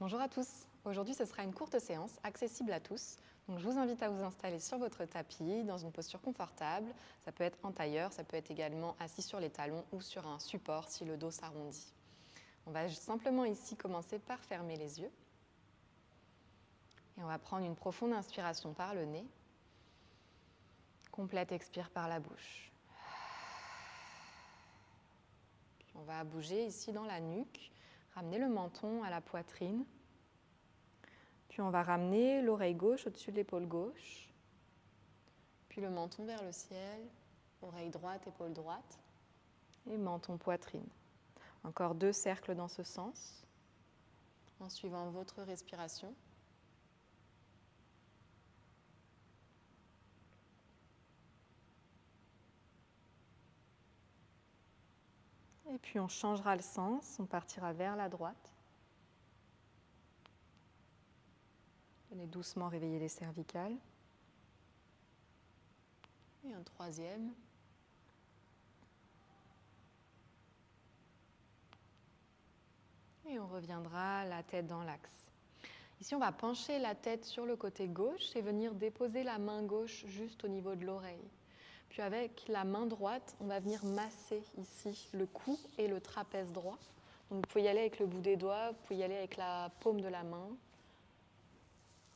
Bonjour à tous. Aujourd'hui, ce sera une courte séance accessible à tous. Donc, je vous invite à vous installer sur votre tapis dans une posture confortable. Ça peut être en tailleur, ça peut être également assis sur les talons ou sur un support si le dos s'arrondit. On va simplement ici commencer par fermer les yeux. Et on va prendre une profonde inspiration par le nez. Complète expire par la bouche. Puis on va bouger ici dans la nuque, ramener le menton à la poitrine. Puis on va ramener l'oreille gauche au-dessus de l'épaule gauche. Puis le menton vers le ciel, oreille droite, épaule droite. Et menton, poitrine. Encore 2 cercles dans ce sens, en suivant votre respiration. Et puis on changera le sens, on partira vers la droite. Venez doucement réveiller les cervicales. Et un 3e. Et on reviendra la tête dans l'axe. Ici, on va pencher la tête sur le côté gauche et venir déposer la main gauche juste au niveau de l'oreille. Puis avec la main droite, on va venir masser ici le cou et le trapèze droit. Donc vous pouvez y aller avec le bout des doigts, vous pouvez y aller avec la paume de la main,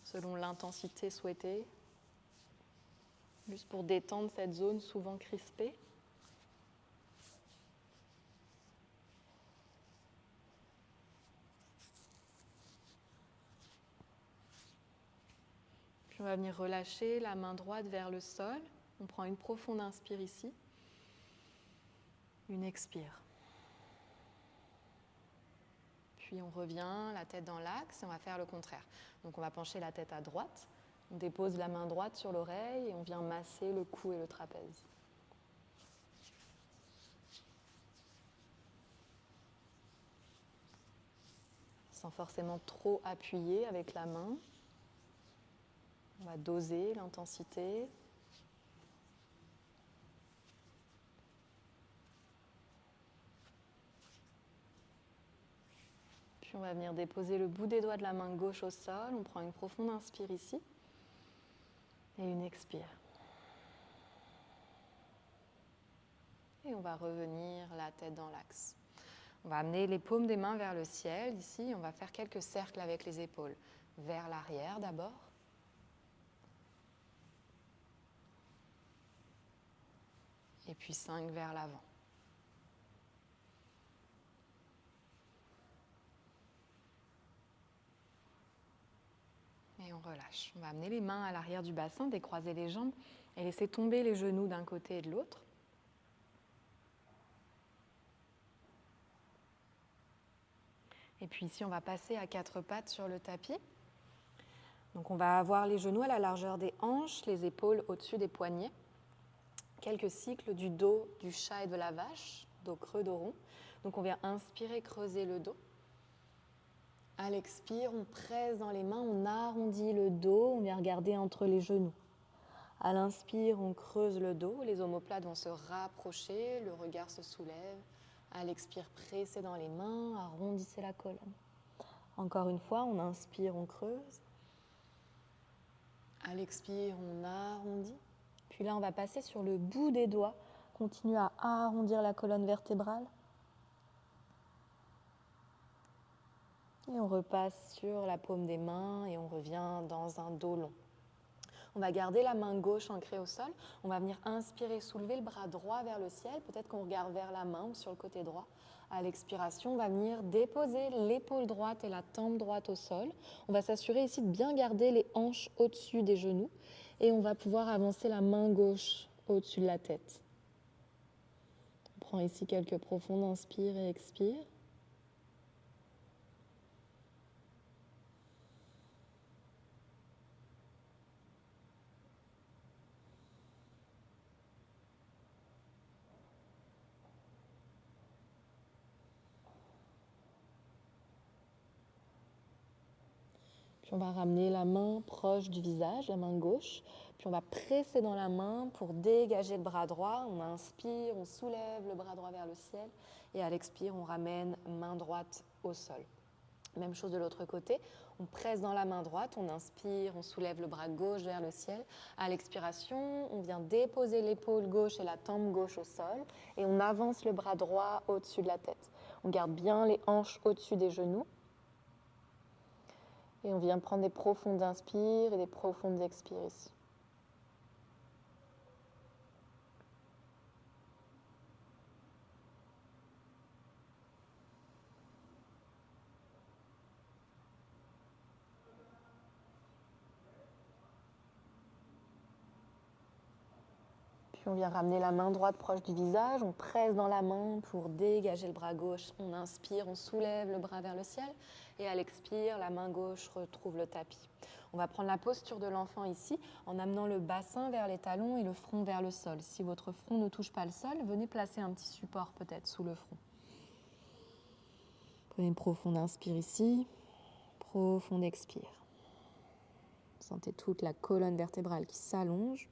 selon l'intensité souhaitée, juste pour détendre cette zone souvent crispée. Puis on va venir relâcher la main droite vers le sol. On prend une profonde inspire ici, une expire. Puis on revient, la tête dans l'axe, et on va faire le contraire. Donc on va pencher la tête à droite, on dépose la main droite sur l'oreille et on vient masser le cou et le trapèze. Sans forcément trop appuyer avec la main. On va doser l'intensité. Puis on va venir déposer le bout des doigts de la main gauche au sol. On prend une profonde inspire ici et une expire. Et on va revenir la tête dans l'axe. On va amener les paumes des mains vers le ciel. Ici, on va faire quelques cercles avec les épaules. Vers l'arrière d'abord. Et puis 5 vers l'avant. Et on relâche. On va amener les mains à l'arrière du bassin, décroiser les jambes et laisser tomber les genoux d'un côté et de l'autre. Et puis ici, on va passer à 4 pattes sur le tapis. Donc on va avoir les genoux à la largeur des hanches, les épaules au-dessus des poignets. Quelques cycles du dos du chat et de la vache, dos creux, dos rond. Donc on vient inspirer, creuser le dos. À l'expire, on presse dans les mains, on arrondit le dos, on vient regarder entre les genoux. À l'inspire, on creuse le dos, les omoplates vont se rapprocher, le regard se soulève. À l'expire, pressez dans les mains, arrondissez la colonne. Encore une fois, on inspire, on creuse. À l'expire, on arrondit. Puis là, on va passer sur le bout des doigts, continue à arrondir la colonne vertébrale. Et on repasse sur la paume des mains et on revient dans un dos long. On va garder la main gauche ancrée au sol. On va venir inspirer, soulever le bras droit vers le ciel. Peut-être qu'on regarde vers la main ou sur le côté droit. À l'expiration, on va venir déposer l'épaule droite et la tempe droite au sol. On va s'assurer ici de bien garder les hanches au-dessus des genoux. Et on va pouvoir avancer la main gauche au-dessus de la tête. On prend ici quelques profondes inspires et expires. Puis on va ramener la main proche du visage, la main gauche. Puis on va presser dans la main pour dégager le bras droit. On inspire, on soulève le bras droit vers le ciel. Et à l'expire, on ramène main droite au sol. Même chose de l'autre côté, on presse dans la main droite, on inspire, on soulève le bras gauche vers le ciel. À l'expiration, on vient déposer l'épaule gauche et la tempe gauche au sol et on avance le bras droit au-dessus de la tête. On garde bien les hanches au-dessus des genoux et on vient prendre des profondes inspires et des profondes expires ici. On vient ramener la main droite proche du visage, on presse dans la main pour dégager le bras gauche. On inspire, on soulève le bras vers le ciel et à l'expire, la main gauche retrouve le tapis. On va prendre la posture de l'enfant ici en amenant le bassin vers les talons et le front vers le sol. Si votre front ne touche pas le sol, venez placer un petit support peut-être sous le front. Prenez une profonde inspire ici, profonde expire. Sentez toute la colonne vertébrale qui s'allonge.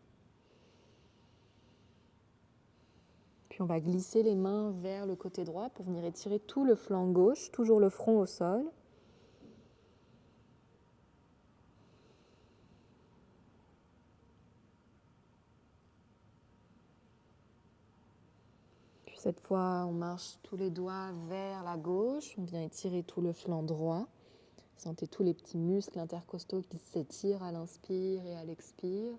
Puis on va glisser les mains vers le côté droit pour venir étirer tout le flanc gauche, toujours le front au sol. Puis cette fois, on marche tous les doigts vers la gauche, on vient étirer tout le flanc droit. Sentez tous les petits muscles intercostaux qui s'étirent à l'inspire et à l'expire.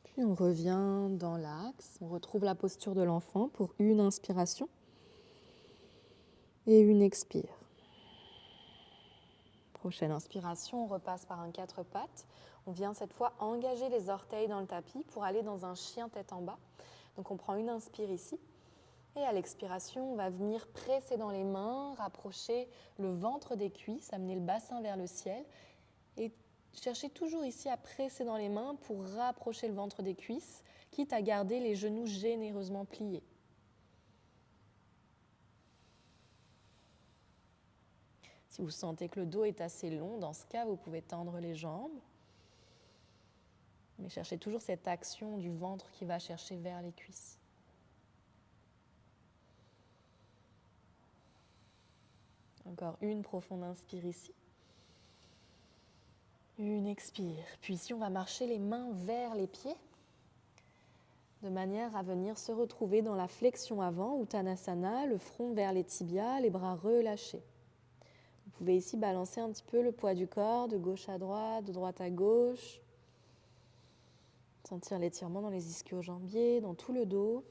Puis on revient dans l'axe, on retrouve la posture de l'enfant pour une inspiration et une expire. Prochaine inspiration, on repasse par un 4 pattes. On vient cette fois engager les orteils dans le tapis pour aller dans un chien tête en bas. Donc on prend une inspire ici et à l'expiration, on va venir presser dans les mains, rapprocher le ventre des cuisses, amener le bassin vers le ciel et cherchez toujours ici à presser dans les mains pour rapprocher le ventre des cuisses, quitte à garder les genoux généreusement pliés. Si vous sentez que le dos est assez long, dans ce cas, vous pouvez tendre les jambes. Mais cherchez toujours cette action du ventre qui va chercher vers les cuisses. Encore une profonde inspire ici. Une expire. Puis ici, on va marcher les mains vers les pieds de manière à venir se retrouver dans la flexion avant, Uttanasana, le front vers les tibias, les bras relâchés. Vous pouvez ici balancer un petit peu le poids du corps de gauche à droite, de droite à gauche. Sentir l'étirement dans les ischio-jambiers, dans tout le dos.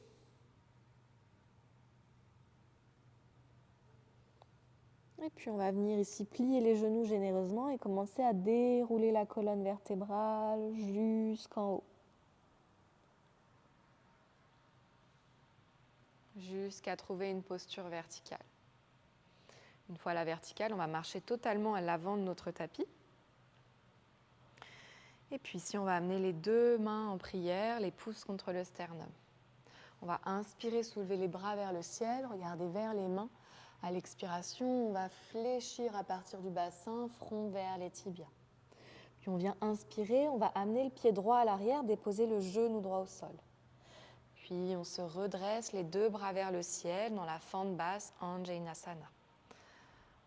Et puis on va venir ici plier les genoux généreusement et commencer à dérouler la colonne vertébrale jusqu'en haut. Jusqu'à trouver une posture verticale. Une fois à la verticale, on va marcher totalement à l'avant de notre tapis. Et puis ici, on va amener les deux mains en prière, les pouces contre le sternum. On va inspirer, soulever les bras vers le ciel, regarder vers les mains. À l'expiration, on va fléchir à partir du bassin, front vers les tibias. Puis on vient inspirer, on va amener le pied droit à l'arrière, déposer le genou droit au sol. Puis on se redresse, les deux bras vers le ciel, dans la fente basse, Anjaneyasana.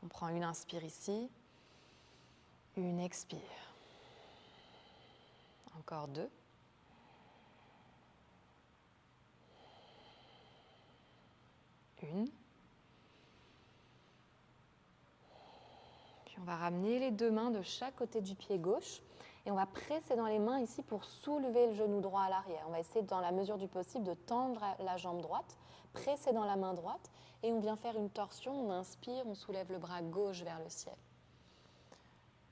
On prend une inspire ici, une expire. Encore deux. Une. Puis on va ramener les deux mains de chaque côté du pied gauche et on va presser dans les mains ici pour soulever le genou droit à l'arrière. On va essayer dans la mesure du possible de tendre la jambe droite, presser dans la main droite et on vient faire une torsion. On inspire, on soulève le bras gauche vers le ciel.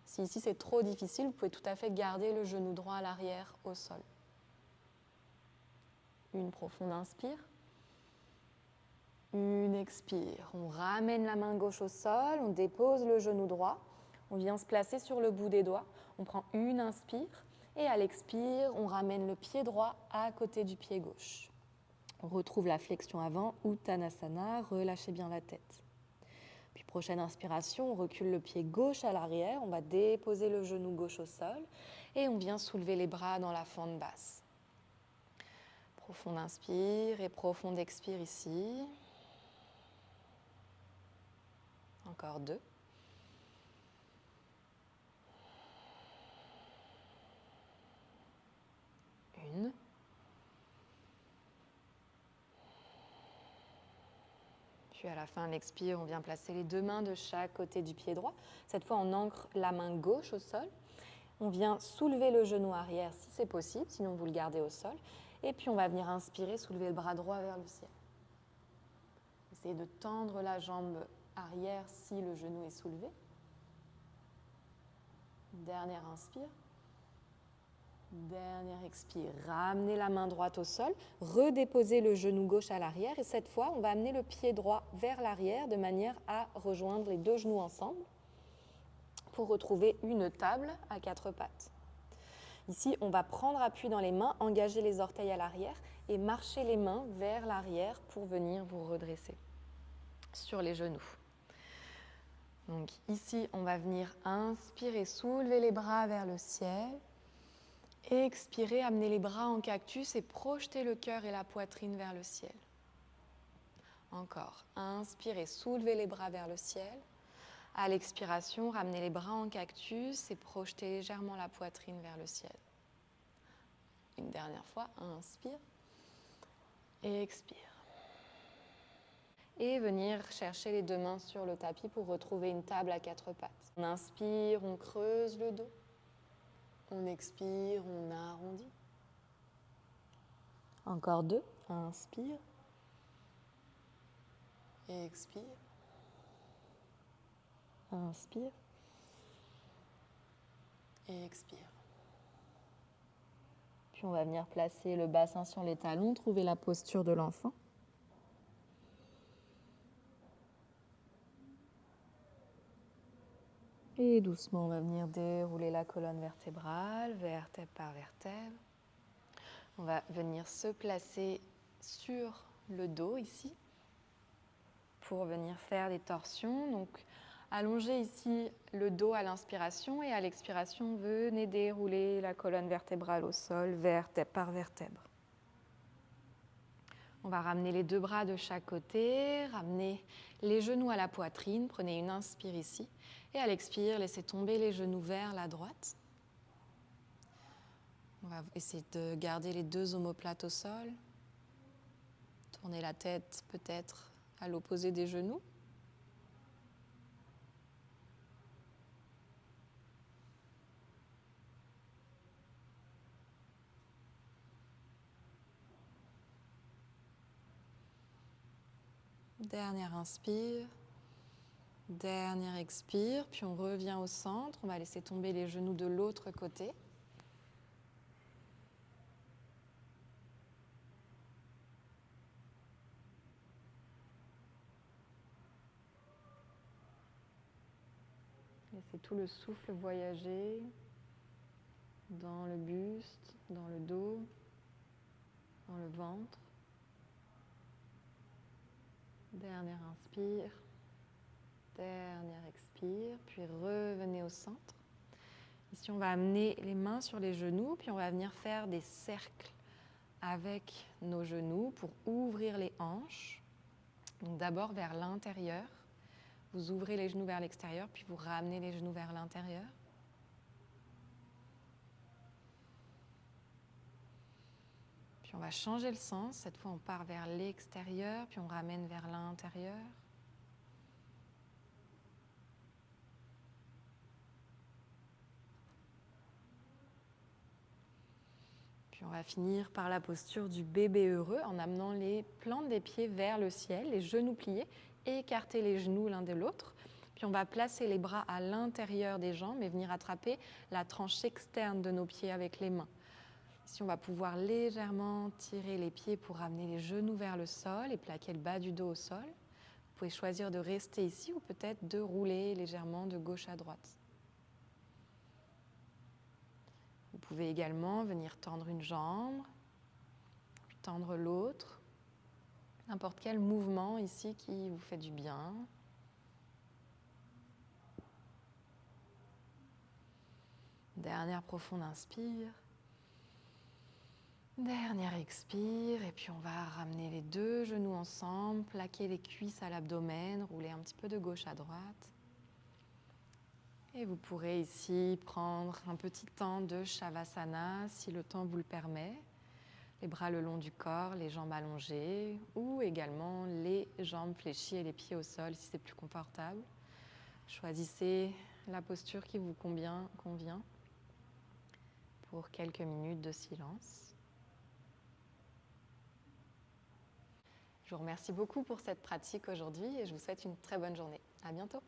Si ici c'est trop difficile, vous pouvez tout à fait garder le genou droit à l'arrière au sol. Une profonde inspire. Une expire. On ramène la main gauche au sol, on dépose le genou droit. On vient se placer sur le bout des doigts. On prend une inspire et à l'expire, on ramène le pied droit à côté du pied gauche. On retrouve la flexion avant, Uttanasana, relâchez bien la tête. Puis prochaine inspiration, on recule le pied gauche à l'arrière, on va déposer le genou gauche au sol et on vient soulever les bras dans la fente basse. Profond inspire et profond expire ici. Encore 2. Une. Puis à la fin, l'expire, on vient placer les 2 mains de chaque côté du pied droit. Cette fois, on ancre la main gauche au sol. On vient soulever le genou arrière si c'est possible, sinon vous le gardez au sol. Et puis on va venir inspirer, soulever le bras droit vers le ciel. Essayez de tendre la jambe arrière si le genou est soulevé. Dernière inspire. Dernière expire. Ramenez la main droite au sol, redéposez le genou gauche à l'arrière et cette fois, on va amener le pied droit vers l'arrière de manière à rejoindre les 2 genoux ensemble pour retrouver une table à 4 pattes. Ici, on va prendre appui dans les mains, engager les orteils à l'arrière et marcher les mains vers l'arrière pour venir vous redresser sur les genoux. Donc ici, on va venir inspirer, soulever les bras vers le ciel. Expirez, amenez les bras en cactus et projetez le cœur et la poitrine vers le ciel. Encore. Inspirez, soulevez les bras vers le ciel. À l'expiration, ramenez les bras en cactus et projetez légèrement la poitrine vers le ciel. Une dernière fois, inspire et expire. Et venir chercher les 2 mains sur le tapis pour retrouver une table à 4 pattes. On inspire, on creuse le dos. On expire, on arrondit. Encore 2. Inspire. Et expire. Inspire. Et expire. Puis on va venir placer le bassin sur les talons, trouver la posture de l'enfant. Et doucement, on va venir dérouler la colonne vertébrale, vertèbre par vertèbre. On va venir se placer sur le dos ici pour venir faire des torsions. Donc, allongez ici le dos à l'inspiration et à l'expiration, venez dérouler la colonne vertébrale au sol, vertèbre par vertèbre. On va ramener les 2 bras de chaque côté, ramener les genoux à la poitrine, prenez une inspire ici. Et à l'expire, laissez tomber les genoux vers la droite. On va essayer de garder les 2 omoplates au sol. Tournez la tête peut-être à l'opposé des genoux. Dernière inspire. Dernière expire, puis on revient au centre. On va laisser tomber les genoux de l'autre côté. Laissez tout le souffle voyager dans le buste, dans le dos, dans le ventre. Dernière inspire. Dernière expire, puis revenez au centre. Ici, on va amener les mains sur les genoux, puis on va venir faire des cercles avec nos genoux pour ouvrir les hanches. Donc d'abord vers l'intérieur. Vous ouvrez les genoux vers l'extérieur, puis vous ramenez les genoux vers l'intérieur. Puis on va changer le sens. Cette fois, on part vers l'extérieur, puis on ramène vers l'intérieur. Puis on va finir par la posture du bébé heureux en amenant les plantes des pieds vers le ciel, les genoux pliés, et écarter les genoux l'un de l'autre. Puis on va placer les bras à l'intérieur des jambes et venir attraper la tranche externe de nos pieds avec les mains. Ici, on va pouvoir légèrement tirer les pieds pour ramener les genoux vers le sol et plaquer le bas du dos au sol. Vous pouvez choisir de rester ici ou peut-être de rouler légèrement de gauche à droite. Vous pouvez également venir tendre une jambe, puis tendre l'autre. N'importe quel mouvement ici qui vous fait du bien. Dernière profonde inspire. Dernière expire, et puis on va ramener les deux genoux ensemble, plaquer les cuisses à l'abdomen, rouler un petit peu de gauche à droite. Et vous pourrez ici prendre un petit temps de Shavasana si le temps vous le permet. Les bras le long du corps, les jambes allongées ou également les jambes fléchies et les pieds au sol si c'est plus confortable. Choisissez la posture qui vous convient pour quelques minutes de silence. Je vous remercie beaucoup pour cette pratique aujourd'hui et je vous souhaite une très bonne journée. À bientôt.